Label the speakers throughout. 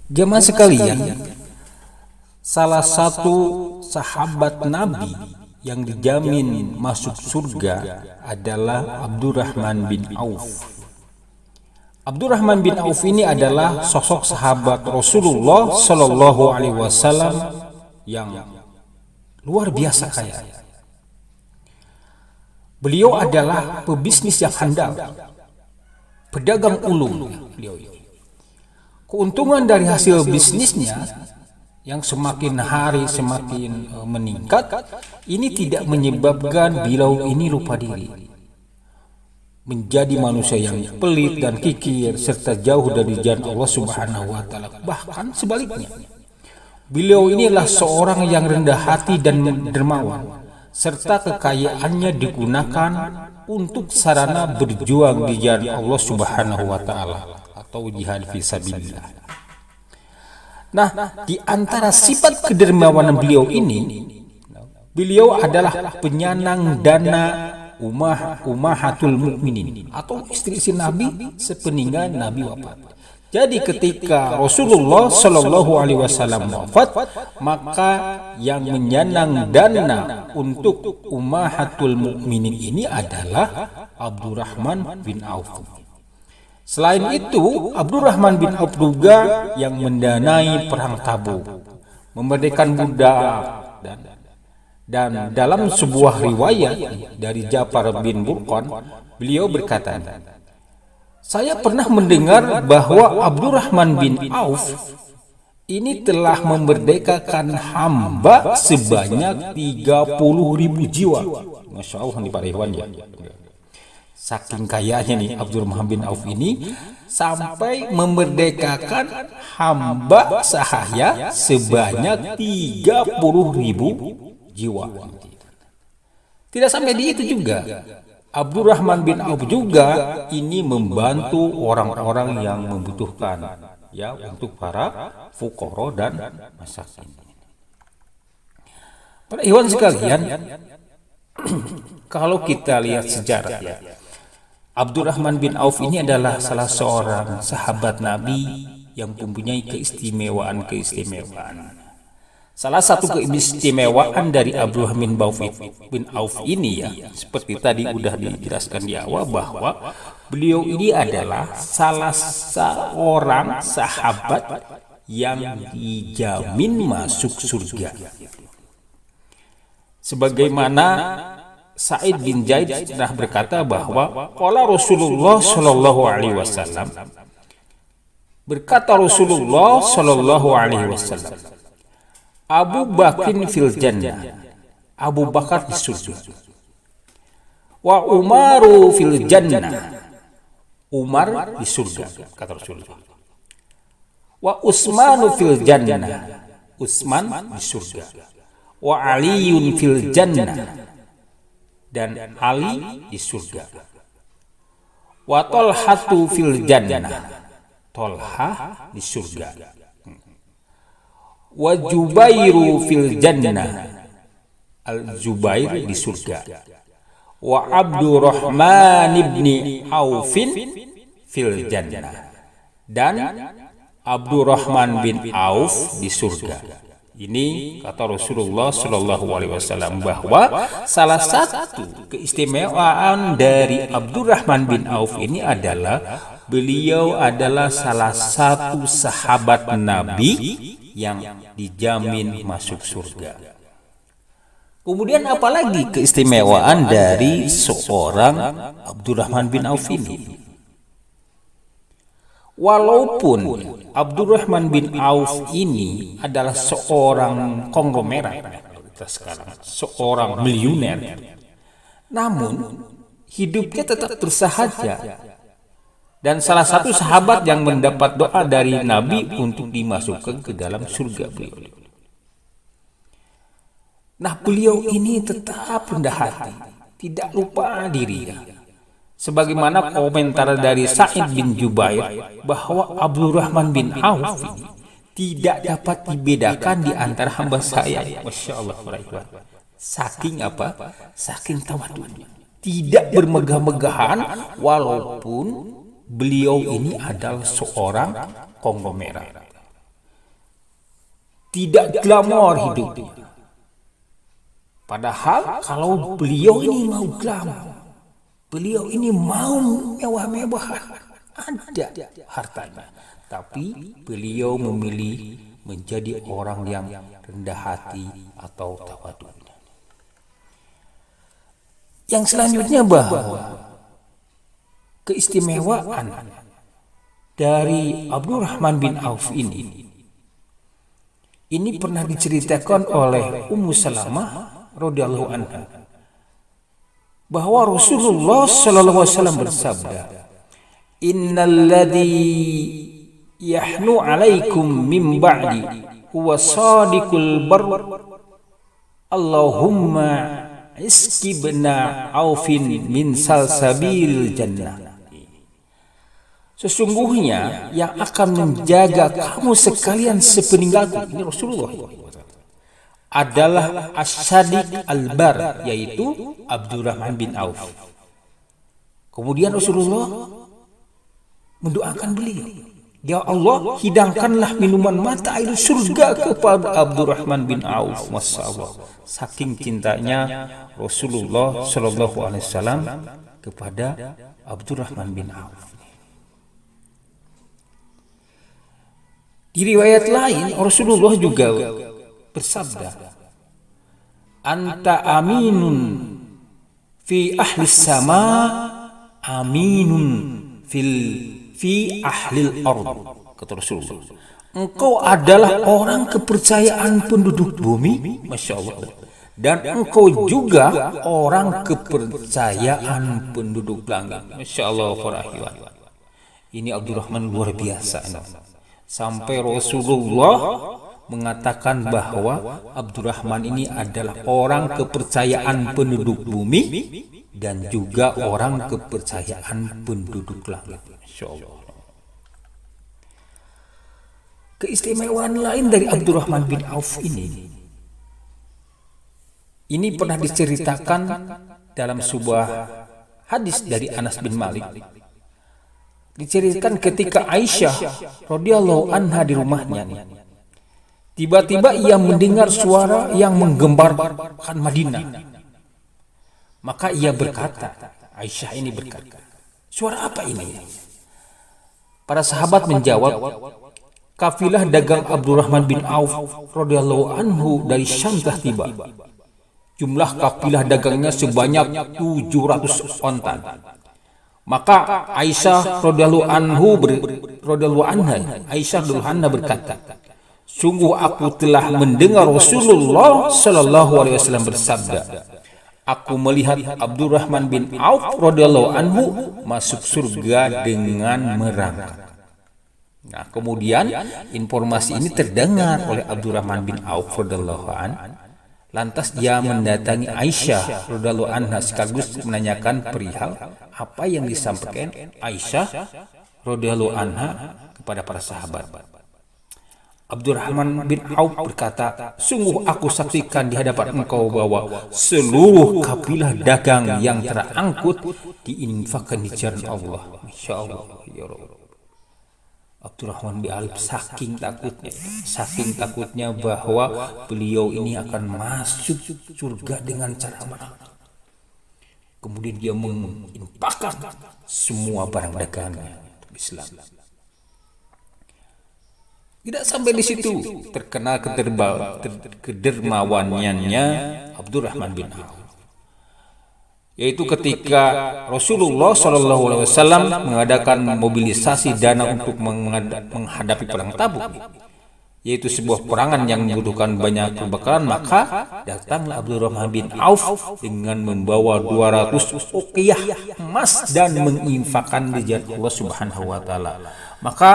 Speaker 1: Jemaah sekalian, salah satu sahabat Nabi yang dijamin masuk surga adalah Abdurrahman bin Auf. Abdurrahman bin Auf ini adalah sosok sahabat Rasulullah Shallallahu Alaihi Wasallam yang luar biasa kaya. Beliau adalah pebisnis yang handal, pedagang ulung. Keuntungan dari hasil bisnisnya yang semakin hari semakin meningkat, ini tidak menyebabkan beliau ini lupa diri, menjadi manusia yang pelit dan kikir serta jauh dari jalan Allah Subhanahu wa taala. Bahkan sebaliknya, beliau inilah seorang yang rendah hati dan dermawan, serta kekayaannya digunakan untuk sarana berjuang di jalan Allah Subhanahu wa taala atau jihad fisabilillah. Nah, di antara sifat kedermawanan beliau ini, beliau adalah penyandang dana ummahatul mukminin atau istri-istri Nabi sepeninggal Nabi wafat. Jadi ketika Rasulullah Shallallahu Alaihi Wasallam wafat, maka yang menyandang dana untuk ummahatul mukminin ini adalah Abdurrahman bin Auf. Selain itu, Abdurrahman bin Auf juga yang mendanai perang Tabuk, memerdekakan budak, dan dalam sebuah riwayat dari Ja'far bin Burqan, beliau berkata, saya pernah mendengar bahwa Abdurrahman bin Auf ini telah memerdekakan hamba sebanyak 30.000 jiwa. Masya Allah nih Pak Ikhwan ya. Saking kayanya nih Abdurrahman bin Auf ini sampai memerdekakan hamba sahaya sebanyak 30.000 jiwa. Tidak sampai di itu juga, Abdurrahman bin Auf juga ini membantu orang-orang yang membutuhkan, ya, untuk para fuqara dan masakin. Para ikhwan sekalian, kalau kita lihat sejarah, ya, Abdurrahman bin Auf ini adalah salah seorang sahabat Nabi yang mempunyai keistimewaan. Salah satu keistimewaan dari Abdurrahman bin Auf ini, ya, seperti tadi sudah dijelaskan di awal, bahwa beliau ini adalah salah seorang sahabat yang dijamin masuk surga. Sebagaimana Sa'id bin Zaid pernah berkata bahwa qala Rasulullah Shallallahu Alaihi Wasallam, berkata Rasulullah Shallallahu Alaihi Wasallam, Abu Bakrin fil jannah, Abu Bakar di surga, wa Umaru fil jannah, Umar di surga, kata Rasulullah, wa Utsmanu fil jannah, Utsman di surga, wa Aliyun fil jannah, dan Ali di surga, wa Tolhatu fil jannah, Tolha di surga, wa Jubairu fil jannah, Al-Jubair di surga, wa Abdurrahman ibni Aufin fil jannah, dan Abdurrahman bin Auf di surga. Ini kata Rasulullah Shallallahu Alaihi Wasallam bahwa salah satu keistimewaan dari Abdurrahman bin Auf ini adalah beliau adalah salah satu sahabat Nabi yang dijamin masuk surga. Kemudian apalagi keistimewaan dari seorang Abdurrahman bin Auf ini? Walaupun Abdurrahman bin Auf ini adalah seorang konglomerat, seorang miliuner, namun hidupnya tetap bersahaja. Dan salah satu sahabat yang mendapat doa dari Nabi untuk dimasukkan ke dalam surga beliau. Nah, beliau ini tetap rendah hati, tidak lupa diri. Sebagaimana komentar dari Sa'id bin Jubair bahwa Abdurrahman bin Auf ini tidak dapat dibedakan di antara hamba saya. Masya Allah. Saking apa? Saking tawadhunya. Tidak bermegah-megahan walaupun beliau ini adalah seorang konglomerat. tidak glamor hidupnya. Padahal kalau beliau ini mau glamor, beliau ini mau mewah-mewahan, ada hartanya, tapi beliau memilih menjadi orang yang rendah hati atau tawadhu. Yang selanjutnya bahwa keistimewaan dari Abdurrahman bin Auf ini pernah diceritakan oleh Ummu Salamah radhiyallahu anha bahwa Rasulullah sallallahu alaihi wasallam bersabda, "Innal ladzi yahnu 'alaikum min ba'di huwa sadiqul bar. Allahumma iskibna Aufin min salsabil jannah." Sesungguhnya yang akan menjaga kamu sekalian sepeninggalku, ini Rasulullah, adalah As-Sadiq Al-Bar, yaitu Abdurrahman bin Auf. Kemudian Rasulullah mendoakan beliau, "Ya Allah, hidangkanlah minuman mata air surga kepada Abdurrahman bin Auf." Masya Allah, saking cintanya Rasulullah Shallallahu Alaihi Wasallam kepada Abdurrahman bin Auf. Di riwayat lain Rasulullah juga bersabda, "Anta aminun fi ahli sama, aminun fi ahlil ard." Kata Rasulullah, engkau adalah orang kepercayaan penduduk bumi, Masya Allah, dan engkau juga orang kepercayaan penduduk langit. Masya Allah. Ini Abdurrahman luar biasa. Sampai Rasulullah mengatakan bahwa Abdurrahman ini adalah orang kepercayaan penduduk bumi dan juga orang kepercayaan penduduk langit. Masya Allah. Keistimewaan lain dari Abdurrahman bin Auf ini pernah diceritakan dalam sebuah hadis dari Anas bin Malik. Diceritakan ketika Aisyah radhiyallahu anha di rumahnya, tiba-tiba ia mendengar suara yang menggemparkan Madinah. Maka ia berkata, Aisyah ini berkata, "Suara apa ini?" Para sahabat menjawab, "Kafilah dagang Abdurrahman bin Auf radhiyallahu anhu dari Syam telah tiba. Jumlah kafilah dagangnya sebanyak 700 onta." Maka Aisyah radhiyallahu anha berkata, "Sungguh aku telah mendengar Rasulullah sallallahu alaihi wasallam bersabda, aku melihat Abdurrahman bin Auf radhiyallahu anhu masuk surga dengan merangkak." Nah, kemudian informasi ini terdengar oleh Abdurrahman bin Auf radhiyallahu anhu. Lantas dia mendatangi Aisyah radhiyallahu anha sekaligus menanyakan perihal apa yang disampaikan Aisyah radhiyallahu anha kepada para sahabat. Abdurrahman bin Auf berkata, "Sungguh aku saksikan di hadapan engkau bahwa seluruh kafilah dagang yang terangkut diinfakkan di jalan Allah." Masya Allah, ya Rabb. Abdurrahman bin Auf saking takutnya bahwa beliau ini akan masuk surga dengan cara mana. Kemudian dia menginfakkan semua barang dagangnya untuk Islam. Tidak sampai di situ, terkenal kedermawanannya Abdurrahman bin Auf, yaitu ketika Rasulullah SAW mengadakan mobilisasi dana untuk menghadapi perang Tabuk, yaitu sebuah perangan yang membutuhkan banyak perbekalan, maka datanglah Abdurrahman bin Auf dengan membawa 200 uqiyah emas dan menginfakkan di jalan Allah Subhanahu wa taala. Maka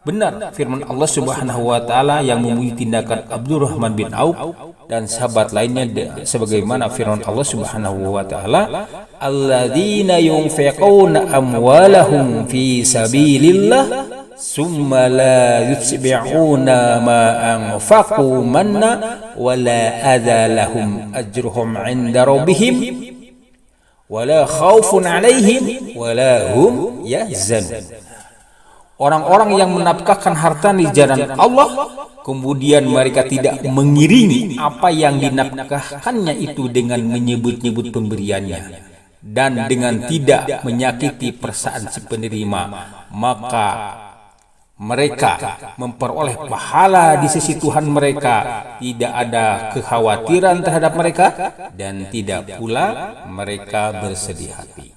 Speaker 1: benar firman Allah Subhanahu wa taala yang memuji tindakan Abdurrahman bin Auf dan sahabat lainnya sebagaimana firman Allah Subhanahu wa taala, "Alladzina yunfiquna amwalahum fi sabilillah summa la yutbi'una ma anfaqu manna wa la adza lahum ajruhum 'inda rabbihim wa la khaufun 'alaihim wa la hum yahzanun." Orang-orang yang menafkahkan harta di jalan Allah, kemudian mereka tidak mengiringi apa yang dinafkahkannya itu dengan menyebut-nyebut pemberiannya, dan dengan tidak menyakiti perasaan si penerima, maka mereka memperoleh pahala di sisi Tuhan mereka, tidak ada kekhawatiran terhadap mereka, dan tidak pula mereka bersedih hati.